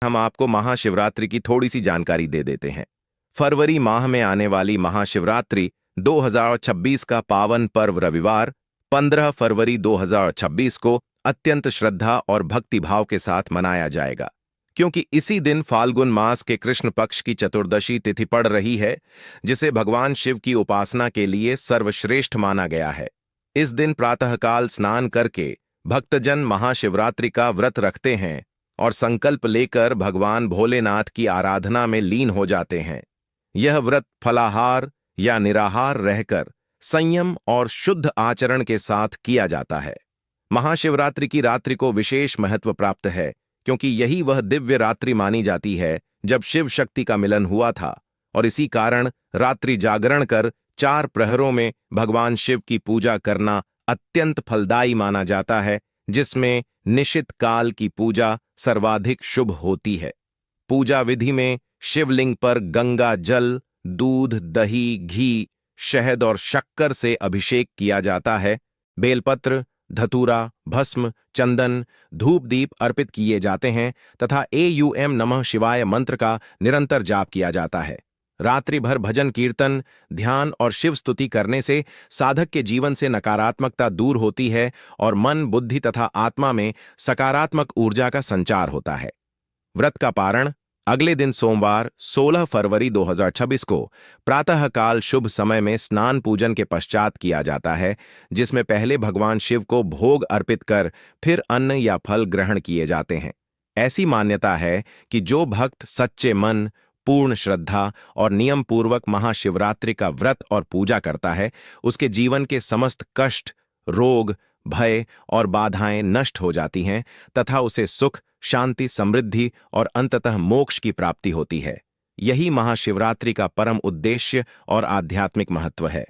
हम आपको महाशिवरात्रि की थोड़ी सी जानकारी दे देते हैं। फरवरी माह में आने वाली महाशिवरात्रि 2026 का पावन पर्व रविवार 15 फरवरी 2026 को अत्यंत श्रद्धा और भक्तिभाव के साथ मनाया जाएगा, क्योंकि इसी दिन फाल्गुन मास के कृष्ण पक्ष की चतुर्दशी तिथि पड़ रही है, जिसे भगवान शिव की उपासना के लिए सर्वश्रेष्ठ माना गया है। इस दिन प्रातःकाल स्नान करके भक्तजन महाशिवरात्रि का व्रत रखते हैं और संकल्प लेकर भगवान भोलेनाथ की आराधना में लीन हो जाते हैं। यह व्रत फलाहार या निराहार रहकर संयम और शुद्ध आचरण के साथ किया जाता है। महाशिवरात्रि की रात्रि को विशेष महत्व प्राप्त है, क्योंकि यही वह दिव्य रात्रि मानी जाती है जब शिव शक्ति का मिलन हुआ था, और इसी कारण रात्रि जागरण कर 4 प्रहरों में भगवान शिव की पूजा करना अत्यंत फलदायी माना जाता है, जिसमें निशित काल की पूजा सर्वाधिक शुभ होती है। पूजा विधि में शिवलिंग पर गंगा जल, दूध, दही, घी, शहद और शक्कर से अभिषेक किया जाता है। बेलपत्र, धतूरा, भस्म, चंदन, धूप दीप अर्पित किए जाते हैं तथा एयूएम नमः शिवाय मंत्र का निरंतर जाप किया जाता है। रात्रि भर भजन कीर्तन, ध्यान और शिव स्तुति करने से साधक के जीवन से नकारात्मकता दूर होती है और मन, बुद्धि तथा आत्मा में सकारात्मक ऊर्जा का संचार होता है। व्रत का पारण अगले दिन सोमवार 16 फरवरी 2026 को प्रातःकाल शुभ समय में स्नान पूजन के पश्चात किया जाता है, जिसमें पहले भगवान शिव को भोग अर्पित कर फिर अन्न या फल ग्रहण किए जाते हैं। ऐसी मान्यता है कि जो भक्त सच्चे मन, पूर्ण श्रद्धा और नियम पूर्वक महाशिवरात्रि का व्रत और पूजा करता है, उसके जीवन के समस्त कष्ट, रोग, भय और बाधाएं नष्ट हो जाती हैं तथा उसे सुख, शांति, समृद्धि और अंततः मोक्ष की प्राप्ति होती है। यही महाशिवरात्रि का परम उद्देश्य और आध्यात्मिक महत्व है।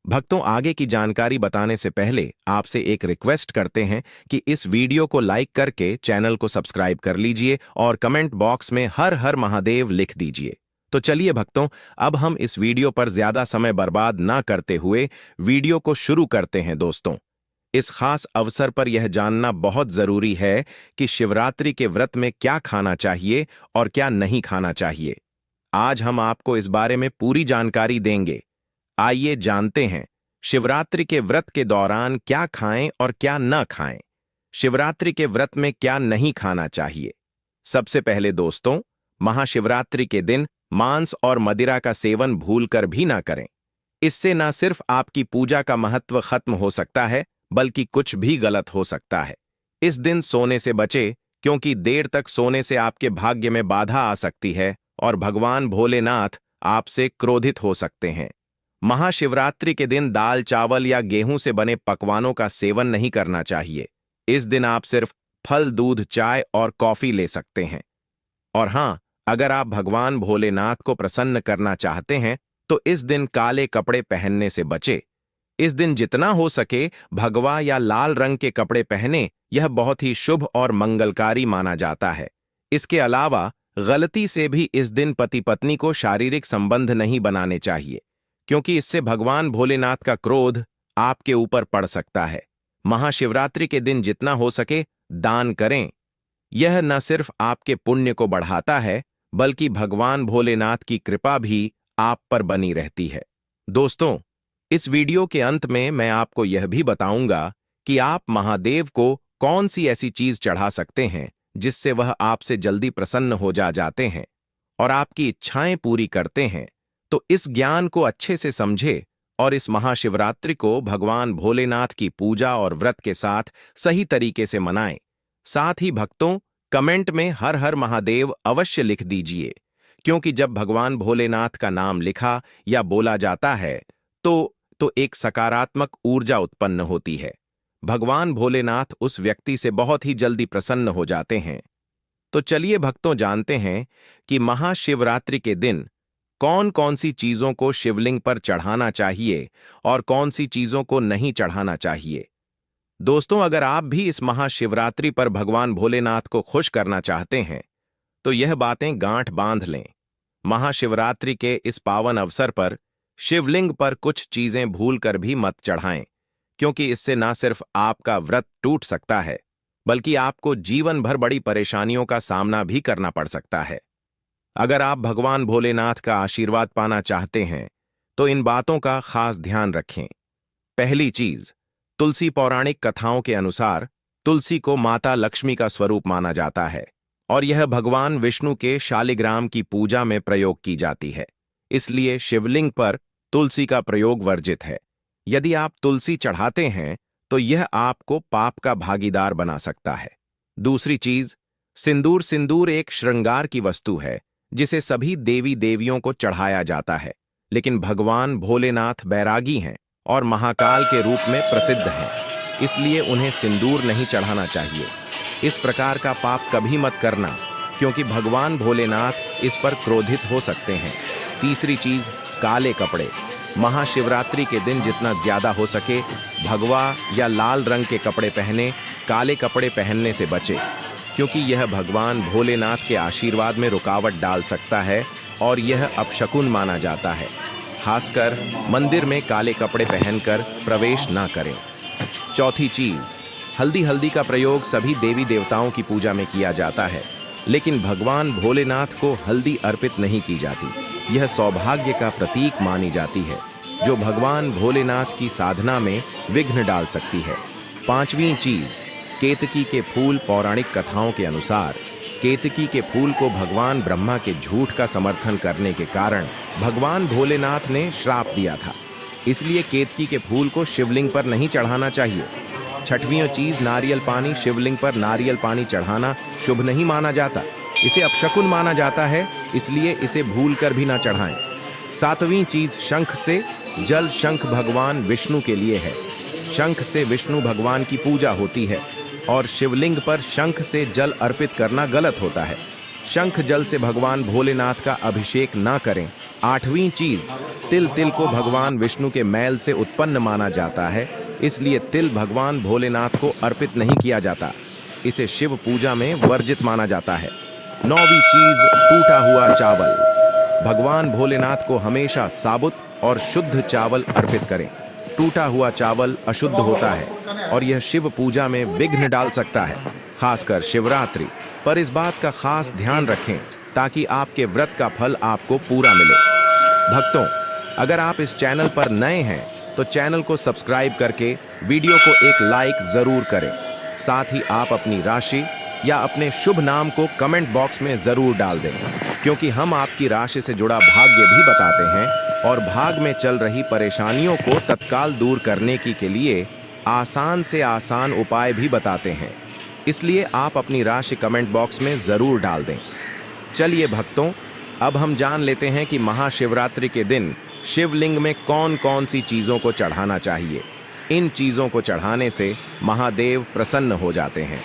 भक्तों, आगे की जानकारी बताने से पहले आपसे एक रिक्वेस्ट करते हैं कि इस वीडियो को लाइक करके चैनल को सब्सक्राइब कर लीजिए और कमेंट बॉक्स में हर हर महादेव लिख दीजिए। तो चलिए भक्तों, अब हम इस वीडियो पर ज्यादा समय बर्बाद ना करते हुए वीडियो को शुरू करते हैं। दोस्तों, इस खास अवसर पर यह जानना बहुत जरूरी है कि शिवरात्रि के व्रत में क्या खाना चाहिए और क्या नहीं खाना चाहिए। आज हम आपको इस बारे में पूरी जानकारी देंगे। आइए जानते हैं शिवरात्रि के व्रत के दौरान क्या खाएं और क्या न खाएं। शिवरात्रि के व्रत में क्या नहीं खाना चाहिए। सबसे पहले दोस्तों, महाशिवरात्रि के दिन मांस और मदिरा का सेवन भूलकर भी ना करें। इससे न सिर्फ आपकी पूजा का महत्व खत्म हो सकता है, बल्कि कुछ भी गलत हो सकता है। इस दिन सोने से बचे, क्योंकि देर तक सोने से आपके भाग्य में बाधा आ सकती है और भगवान भोलेनाथ आपसे क्रोधित हो सकते हैं। महाशिवरात्रि के दिन दाल, चावल या गेहूं से बने पकवानों का सेवन नहीं करना चाहिए। इस दिन आप सिर्फ फल, दूध, चाय और कॉफी ले सकते हैं। और हां, अगर आप भगवान भोलेनाथ को प्रसन्न करना चाहते हैं तो इस दिन काले कपड़े पहनने से बचे। इस दिन जितना हो सके भगवा या लाल रंग के कपड़े पहने, यह बहुत ही शुभ और मंगलकारी माना जाता है। इसके अलावा गलती से भी इस दिन पति पत्नी को शारीरिक संबंध नहीं बनाने चाहिए, क्योंकि इससे भगवान भोलेनाथ का क्रोध आपके ऊपर पड़ सकता है। महाशिवरात्रि के दिन जितना हो सके दान करें। यह न सिर्फ आपके पुण्य को बढ़ाता है, बल्कि भगवान भोलेनाथ की कृपा भी आप पर बनी रहती है। दोस्तों, इस वीडियो के अंत में मैं आपको यह भी बताऊंगा कि आप महादेव को कौन सी ऐसी चीज चढ़ा सकते हैं जिससे वह आपसे जल्दी प्रसन्न हो जाते हैं और आपकी इच्छाएं पूरी करते हैं। तो इस ज्ञान को अच्छे से समझे और इस महाशिवरात्रि को भगवान भोलेनाथ की पूजा और व्रत के साथ सही तरीके से मनाएं। साथ ही भक्तों, कमेंट में हर हर महादेव अवश्य लिख दीजिए, क्योंकि जब भगवान भोलेनाथ का नाम लिखा या बोला जाता है तो एक सकारात्मक ऊर्जा उत्पन्न होती है। भगवान भोलेनाथ उस व्यक्ति से बहुत ही जल्दी प्रसन्न हो जाते हैं। तो चलिए भक्तों, जानते हैं कि महाशिवरात्रि के दिन कौन कौन सी चीजों को शिवलिंग पर चढ़ाना चाहिए और कौन सी चीजों को नहीं चढ़ाना चाहिए। दोस्तों, अगर आप भी इस महाशिवरात्रि पर भगवान भोलेनाथ को खुश करना चाहते हैं तो यह बातें गांठ बांध लें। महाशिवरात्रि के इस पावन अवसर पर शिवलिंग पर कुछ चीजें भूलकर भी मत चढ़ाएं, क्योंकि इससे न सिर्फ आपका व्रत टूट सकता है, बल्कि आपको जीवन भर बड़ी परेशानियों का सामना भी करना पड़ सकता है। अगर आप भगवान भोलेनाथ का आशीर्वाद पाना चाहते हैं तो इन बातों का खास ध्यान रखें। पहली चीज, तुलसी पौराणिक कथाओं के अनुसार तुलसी को माता लक्ष्मी का स्वरूप माना जाता है और यह भगवान विष्णु के शालिग्राम की पूजा में प्रयोग की जाती है। इसलिए शिवलिंग पर तुलसी का प्रयोग वर्जित है। यदि आप तुलसी चढ़ाते हैं तो यह आपको पाप का भागीदार बना सकता है। दूसरी चीज, सिंदूर। सिंदूर एक श्रृंगार की वस्तु है जिसे सभी देवी देवियों को चढ़ाया जाता है, लेकिन भगवान भोलेनाथ बैरागी हैं और महाकाल के रूप में प्रसिद्ध हैं, इसलिए उन्हें सिंदूर नहीं चढ़ाना चाहिए। इस प्रकार का पाप कभी मत करना, क्योंकि भगवान भोलेनाथ इस पर क्रोधित हो सकते हैं। तीसरी चीज, काले कपड़े। महाशिवरात्रि के दिन जितना ज्यादा हो सके भगवा या लाल रंग के कपड़े पहने, काले कपड़े पहनने से बचे, क्योंकि यह भगवान भोलेनाथ के आशीर्वाद में रुकावट डाल सकता है और यह अपशकुन माना जाता है। खासकर मंदिर में काले कपड़े पहनकर प्रवेश ना करें। चौथी चीज, हल्दी। हल्दी का प्रयोग सभी देवी देवताओं की पूजा में किया जाता है, लेकिन भगवान भोलेनाथ को हल्दी अर्पित नहीं की जाती। यह सौभाग्य का प्रतीक मानी जाती है, जो भगवान भोलेनाथ की साधना में विघ्न डाल सकती है। पांचवीं चीज, केतकी के फूल। पौराणिक कथाओं के अनुसार केतकी के फूल को भगवान ब्रह्मा के झूठ का समर्थन करने के कारण भगवान भोलेनाथ ने श्राप दिया था, इसलिए केतकी के फूल को शिवलिंग पर नहीं चढ़ाना चाहिए। छठवीं चीज, नारियल पानी। शिवलिंग पर नारियल पानी चढ़ाना शुभ नहीं माना जाता, इसे अपशकुन माना जाता है, इसलिए इसे भूलकर भी ना चढ़ाएं। सातवीं चीज, शंख से जल। शंख भगवान विष्णु के लिए है। शंख से विष्णु भगवान की पूजा होती है और शिवलिंग पर शंख से जल अर्पित करना गलत होता है। शंख जल से भगवान भोलेनाथ का अभिषेक ना करें। आठवीं चीज, तिल। तिल को भगवान विष्णु के मैल से उत्पन्न माना जाता है, इसलिए तिल भगवान भोलेनाथ को अर्पित नहीं किया जाता, इसे शिव पूजा में वर्जित माना जाता है। नौवीं चीज, टूटा हुआ चावल। भगवान भोलेनाथ को हमेशा साबुत और शुद्ध चावल अर्पित करें। टूटा हुआ चावल अशुद्ध होता है और यह शिव पूजा में विघ्न डाल सकता है, खासकर शिवरात्रि पर। इस बात का खास ध्यान रखें ताकि आपके व्रत का फल आपको पूरा मिले। भक्तों, अगर आप इस चैनल पर नए हैं तो चैनल को सब्सक्राइब करके वीडियो को एक लाइक जरूर करें। साथ ही आप अपनी राशि या अपने शुभ नाम को कमेंट बॉक्स में जरूर डाल दें, क्योंकि हम आपकी राशि से जुड़ा भाग्य भी बताते हैं और भाग में चल रही परेशानियों को तत्काल दूर करने के लिए आसान से आसान उपाय भी बताते हैं। इसलिए आप अपनी राशि कमेंट बॉक्स में जरूर डाल दें। चलिए भक्तों, अब हम जान लेते हैं कि महाशिवरात्रि के दिन शिवलिंग में कौन कौन सी चीज़ों को चढ़ाना चाहिए। इन चीज़ों को चढ़ाने से महादेव प्रसन्न हो जाते हैं।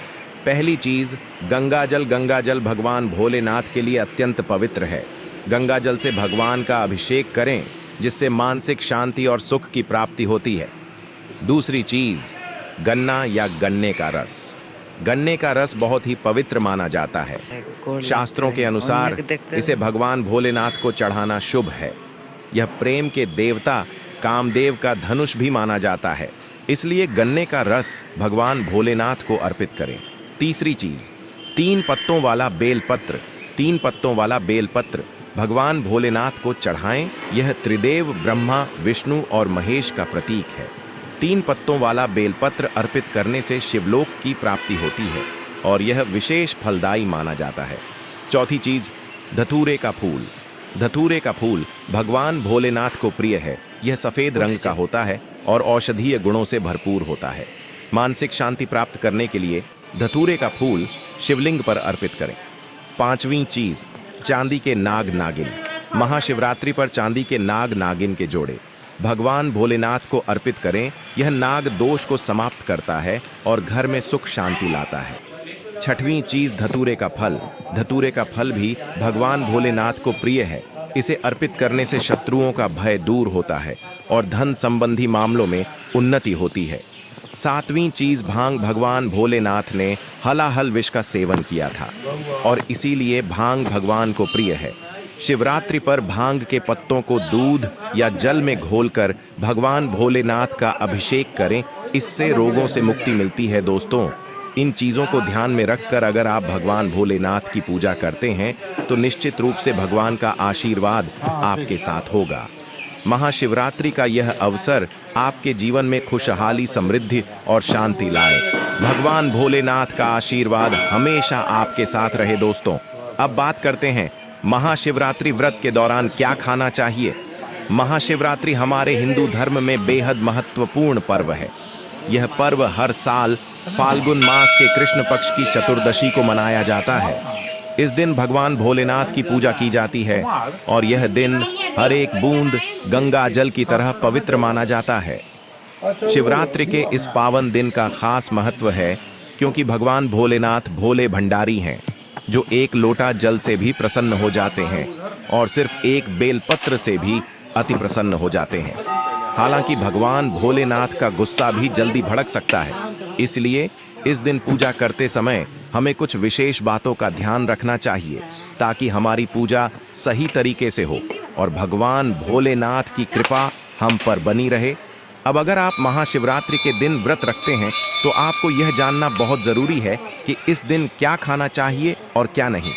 पहली चीज़, गंगा जल। गंगा जल भगवान भोलेनाथ के लिए अत्यंत पवित्र है। गंगा जल से भगवान का अभिषेक करें, जिससे मानसिक शांति और सुख की प्राप्ति होती है। दूसरी चीज़, गन्ना या गन्ने का रस। गन्ने का रस बहुत ही पवित्र माना जाता है। शास्त्रों के अनुसार इसे भगवान भोलेनाथ को चढ़ाना शुभ है। यह प्रेम के देवता कामदेव का धनुष भी माना जाता है, इसलिए गन्ने का रस भगवान भोलेनाथ को अर्पित करें। तीसरी चीज, 3 पत्तों वाला बेलपत्र। 3 पत्तों वाला बेलपत्र भगवान भोलेनाथ को चढ़ाएं। यह त्रिदेव ब्रह्मा, विष्णु और महेश का प्रतीक है। 3 पत्तों वाला बेलपत्र अर्पित करने से शिवलोक की प्राप्ति होती है और यह विशेष फलदायी माना जाता है। चौथी चीज, धतूरे का फूल। धतूरे का फूल भगवान भोलेनाथ को प्रिय है। यह सफेद रंग का होता है और औषधीय गुणों से भरपूर होता है। मानसिक शांति प्राप्त करने के लिए धतूरे का फूल शिवलिंग पर अर्पित करें। पांचवी चीज, चांदी के नाग नागिन। महाशिवरात्रि पर चांदी के नाग नागिन के जोड़े भगवान भोलेनाथ को अर्पित करें। यह नाग दोष को समाप्त करता है और घर में सुख शांति लाता है। छठवीं चीज, धतूरे का फल। धतूरे का फल भी भगवान भोलेनाथ को प्रिय है। इसे अर्पित करने से शत्रुओं का भय दूर होता है और धन संबंधी मामलों में उन्नति होती है। सातवीं चीज, भांग। भगवान भोलेनाथ ने हलाहल विष का सेवन किया था और इसीलिए भांग भगवान को प्रिय है। शिवरात्रि पर भांग के पत्तों को दूध या जल में घोलकर भगवान भोलेनाथ का अभिषेक करें। इससे रोगों से मुक्ति मिलती है दोस्तों। इन चीज़ों को ध्यान में रखकर अगर आप भगवान भोलेनाथ की पूजा करते हैं तो निश्चित रूप से भगवान का आशीर्वाद आपके साथ होगा। महाशिवरात्रि का यह अवसर आपके जीवन में खुशहाली, समृद्धि और शांति लाए। भगवान भोलेनाथ का आशीर्वाद हमेशा आपके साथ रहे। दोस्तों, अब बात करते हैं महाशिवरात्रि व्रत के दौरान क्या खाना चाहिए। महाशिवरात्रि हमारे हिंदू धर्म में बेहद महत्वपूर्ण पर्व है। यह पर्व हर साल फाल्गुन मास के कृष्ण पक्ष की चतुर्दशी को मनाया जाता है। इस दिन भगवान भोलेनाथ की पूजा की जाती है और यह दिन हर एक बूंद गंगा जल की तरह पवित्र माना जाता है। शिवरात्रि के इस पावन दिन का खास महत्व है क्योंकि भगवान भोलेनाथ भोले भंडारी हैं, जो एक लोटा जल से भी प्रसन्न हो जाते हैं और सिर्फ एक बेलपत्र से भी अति प्रसन्न हो जाते हैं। हालांकि भगवान भोलेनाथ का गुस्सा भी जल्दी भड़क सकता है, इसलिए इस दिन पूजा करते समय हमें कुछ विशेष बातों का ध्यान रखना चाहिए ताकि हमारी पूजा सही तरीके से हो और भगवान भोलेनाथ की कृपा हम पर बनी रहे। अब अगर आप महाशिवरात्रि के दिन व्रत रखते हैं तो आपको यह जानना बहुत जरूरी है कि इस दिन क्या खाना चाहिए और क्या नहीं।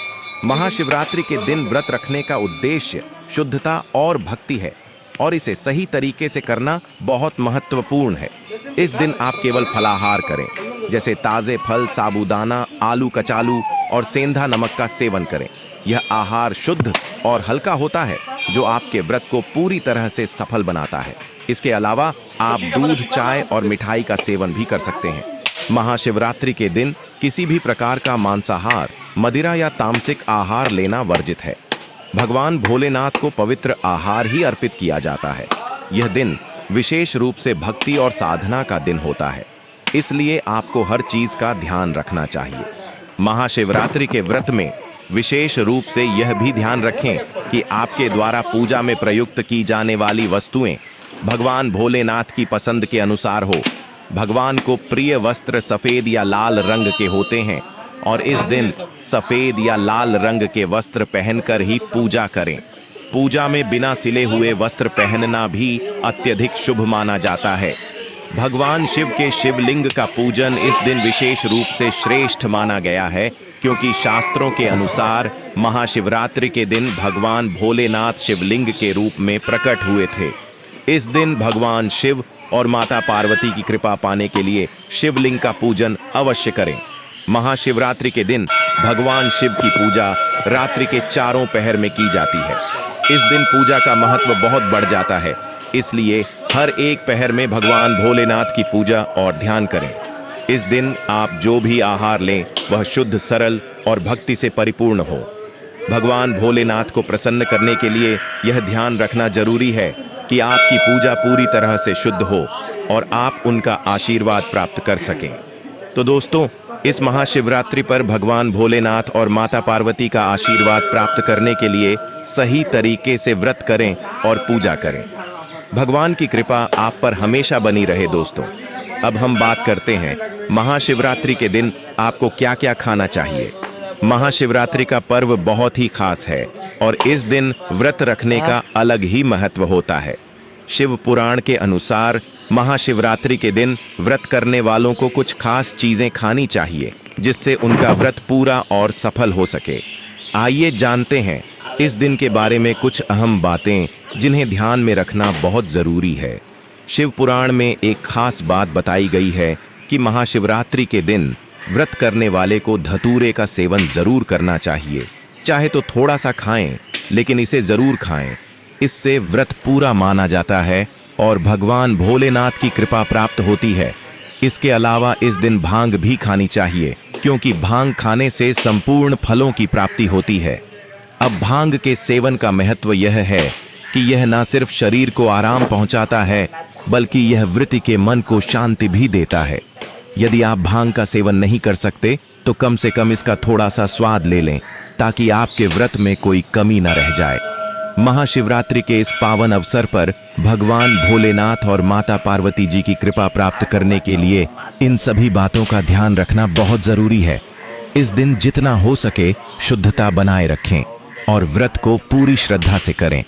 महाशिवरात्रि के दिन व्रत रखने का उद्देश्य शुद्धता और भक्ति है और इसे सही तरीके से करना बहुत महत्वपूर्ण है। इस दिन आप केवल फलाहार करें, जैसे ताजे फल, साबूदाना, आलू कचालू और सेंधा नमक का सेवन करें। यह आहार शुद्ध और हल्का होता है जो आपके व्रत को पूरी तरह से सफल बनाता है। इसके अलावा आप दूध, चाय और मिठाई का सेवन भी कर सकते हैं। महाशिवरात्रि के दिन किसी भी प्रकार का मांसाहार, मदिरा या तामसिक आहार लेना वर्जित है। भगवान भोलेनाथ को पवित्र आहार ही अर्पित किया जाता है। यह दिन विशेष रूप से भक्ति और साधना का दिन होता है, इसलिए आपको हर चीज का ध्यान रखना चाहिए। महाशिवरात्रि के व्रत में विशेष रूप से यह भी ध्यान रखें कि आपके द्वारा पूजा में प्रयुक्त की जाने वाली वस्तुएं भगवान भोलेनाथ की पसंद के अनुसार हो। भगवान को प्रिय वस्त्र सफेद या लाल रंग के होते हैं और इस दिन सफेद या लाल रंग के वस्त्र पहनकर ही पूजा करें। पूजा में बिना सिले हुए वस्त्र पहनना भी अत्यधिक शुभ माना जाता है। भगवान शिव के शिवलिंग का पूजन इस दिन विशेष रूप से श्रेष्ठ माना गया है क्योंकि शास्त्रों के अनुसार महाशिवरात्रि के दिन भगवान भोलेनाथ शिवलिंग के रूप में प्रकट हुए थे। इस दिन भगवान शिव और माता पार्वती की कृपा पाने के लिए शिवलिंग का पूजन अवश्य करें। महाशिवरात्रि के दिन भगवान शिव की पूजा रात्रि के चारों पहर में की जाती है। इस दिन पूजा का महत्व बहुत बढ़ जाता है, इसलिए हर एक पहर में भगवान भोलेनाथ की पूजा और ध्यान करें। इस दिन आप जो भी आहार लें वह शुद्ध, सरल और भक्ति से परिपूर्ण हो। भगवान भोलेनाथ को प्रसन्न करने के लिए यह ध्यान रखना जरूरी है कि आपकी पूजा पूरी तरह से शुद्ध हो और आप उनका आशीर्वाद प्राप्त कर सकें। तो दोस्तों, इस महाशिवरात्रि पर भगवान भोलेनाथ और माता पार्वती का आशीर्वाद प्राप्त करने के लिए सही तरीके से व्रत करें और पूजा करें। भगवान की कृपा आप पर हमेशा बनी रहे। दोस्तों, अब हम बात करते हैं महाशिवरात्रि के दिन आपको क्या क्या खाना चाहिए। महाशिवरात्रि का पर्व बहुत ही खास है और इस दिन व्रत रखने का अलग ही महत्व होता है। शिव पुराण के अनुसार महाशिवरात्रि के दिन व्रत करने वालों को कुछ खास चीजें खानी चाहिए जिससे उनका व्रत पूरा और सफल हो सके। आइए जानते हैं इस दिन के बारे में कुछ अहम बातें जिन्हें ध्यान में रखना बहुत जरूरी है। शिव पुराण में एक खास बात बताई गई है कि महाशिवरात्रि के दिन व्रत करने वाले को धतूरे का सेवन जरूर करना चाहिए। चाहे तो थोड़ा सा खाएं, लेकिन इसे जरूर खाएं। इससे व्रत पूरा माना जाता है और भगवान भोलेनाथ की कृपा प्राप्त होती है। इसके अलावा इस दिन भांग भी खानी चाहिए क्योंकि भांग खाने से संपूर्ण फलों की प्राप्ति होती है। अब भांग के सेवन का महत्व यह है कि यह न सिर्फ शरीर को आराम पहुंचाता है बल्कि यह वृत्ति के मन को शांति भी देता है। यदि आप भांग का सेवन नहीं कर सकते तो कम से कम इसका थोड़ा सा स्वाद ले लें ताकि आपके व्रत में कोई कमी न रह जाए। महाशिवरात्रि के इस पावन अवसर पर भगवान भोलेनाथ और माता पार्वती जी की कृपा प्राप्त करने के लिए इन सभी बातों का ध्यान रखना बहुत जरूरी है। इस दिन जितना हो सके शुद्धता बनाए रखें और व्रत को पूरी श्रद्धा से करें।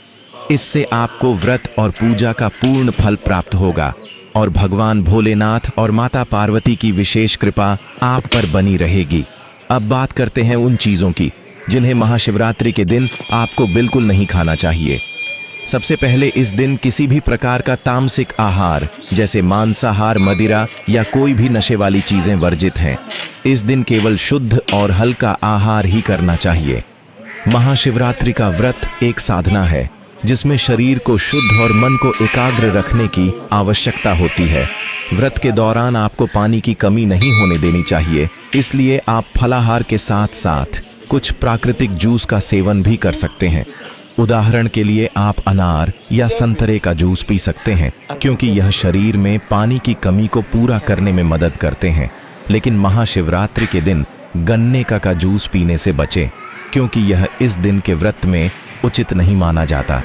इससे आपको व्रत और पूजा का पूर्ण फल प्राप्त होगा। और भगवान भोलेनाथ और माता पार्वती की विशेष कृपा आप पर बनी रहेगी। अब बात करते हैं उन चीजों की जिन्हें महाशिवरात्रि के दिन आपको बिल्कुल नहीं खाना चाहिए। सबसे पहले इस दिन किसी भी प्रकार का तामसिक आहार जैसे मांसाहार, मदिरा या कोई भी नशे वाली चीजें वर्जित हैं। इस दिन केवल शुद्ध और हल्का आहार ही करना चाहिए। महाशिवरात्रि का व्रत एक साधना है जिसमें शरीर को शुद्ध और मन को एकाग्र रखने की आवश्यकता होती है। व्रत के दौरान आपको पानी की कमी नहीं होने देनी चाहिए, इसलिए आप फलाहार के साथ साथ कुछ प्राकृतिक जूस का सेवन भी कर सकते हैं। उदाहरण के लिए आप अनार या संतरे का जूस पी सकते हैं क्योंकि यह शरीर में पानी की कमी को पूरा करने में मदद करते हैं। लेकिन महाशिवरात्रि के दिन गन्ने का जूस पीने से बचें क्योंकि यह इस दिन के व्रत में उचित नहीं माना जाता।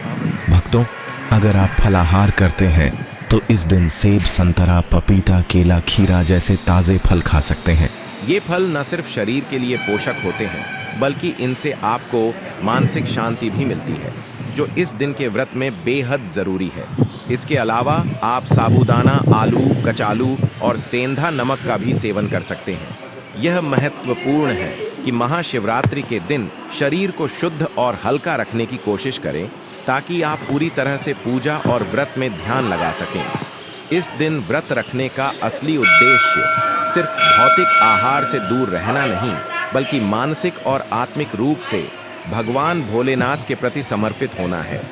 भक्तों, अगर आप फलाहार करते हैं तो इस दिन सेब, संतरा, पपीता, केला, खीरा जैसे ताज़े फल खा सकते हैं। ये फल न सिर्फ शरीर के लिए पोषक होते हैं बल्कि इनसे आपको मानसिक शांति भी मिलती है, जो इस दिन के व्रत में बेहद ज़रूरी है। इसके अलावा आप साबूदाना, आलू, कचालू और सेंधा नमक का भी सेवन कर सकते हैं। यह महत्वपूर्ण है कि महाशिवरात्रि के दिन शरीर को शुद्ध और हल्का रखने की कोशिश करें ताकि आप पूरी तरह से पूजा और व्रत में ध्यान लगा सकें। इस दिन व्रत रखने का असली उद्देश्य सिर्फ भौतिक आहार से दूर रहना नहीं, बल्कि मानसिक और आत्मिक रूप से भगवान भोलेनाथ के प्रति समर्पित होना है।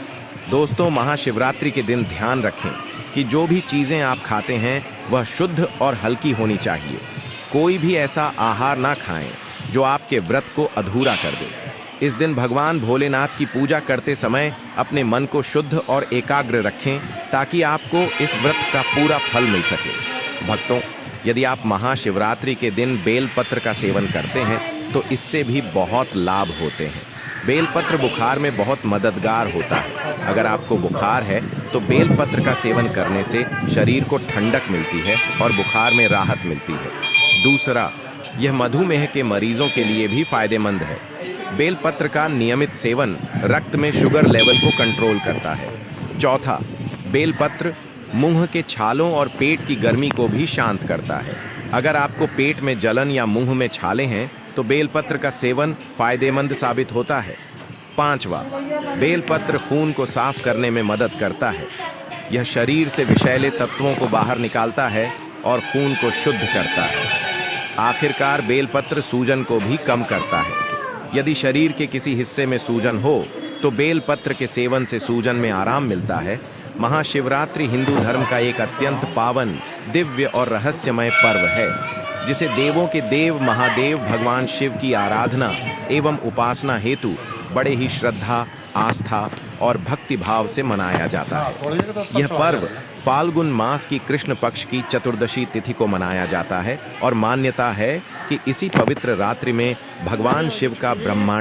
दोस्तों, महाशिवरात्रि के दिन ध्यान रखें कि जो भी चीज़ें आप खाते हैं वह शुद्ध और हल्की होनी चाहिए। कोई भी ऐसा आहार ना खाएं जो आपके व्रत को अधूरा कर दे। इस दिन भगवान भोलेनाथ की पूजा करते समय अपने मन को शुद्ध और एकाग्र रखें ताकि आपको इस व्रत का पूरा फल मिल सके। भक्तों, यदि आप महाशिवरात्रि के दिन बेलपत्र का सेवन करते हैं तो इससे भी बहुत लाभ होते हैं। बेलपत्र बुखार में बहुत मददगार होता है। अगर आपको बुखार है तो बेलपत्र का सेवन करने से शरीर को ठंडक मिलती है और बुखार में राहत मिलती है। दूसरा, यह मधुमेह के मरीजों के लिए भी फायदेमंद है। बेलपत्र का नियमित सेवन रक्त में शुगर लेवल को कंट्रोल करता है। चौथा, बेलपत्र मुंह के छालों और पेट की गर्मी को भी शांत करता है। अगर आपको पेट में जलन या मुंह में छाले हैं तो बेलपत्र का सेवन फायदेमंद साबित होता है। पांचवा, बेलपत्र खून को साफ करने में मदद करता है। यह शरीर से विषैले तत्वों को बाहर निकालता है और खून को शुद्ध करता है। आखिरकार, बेलपत्र सूजन को भी कम करता है। यदि शरीर के किसी हिस्से में सूजन हो तो बेलपत्र के सेवन से सूजन में आराम मिलता है। महाशिवरात्रि हिंदू धर्म का एक अत्यंत पावन, दिव्य और रहस्यमय पर्व है जिसे देवों के देव महादेव भगवान शिव की आराधना एवं उपासना हेतु बड़े ही श्रद्धा, आस्था और भक्ति भाव से मनाया जाता है। यह पर्व फाल्गुन मास की कृष्ण पक्ष की चतुर्दशी तिथि को मनाया जाता है और मान्यता है कि इसी पवित्र रात्रि में भगवान शिव का ब्रह्मांड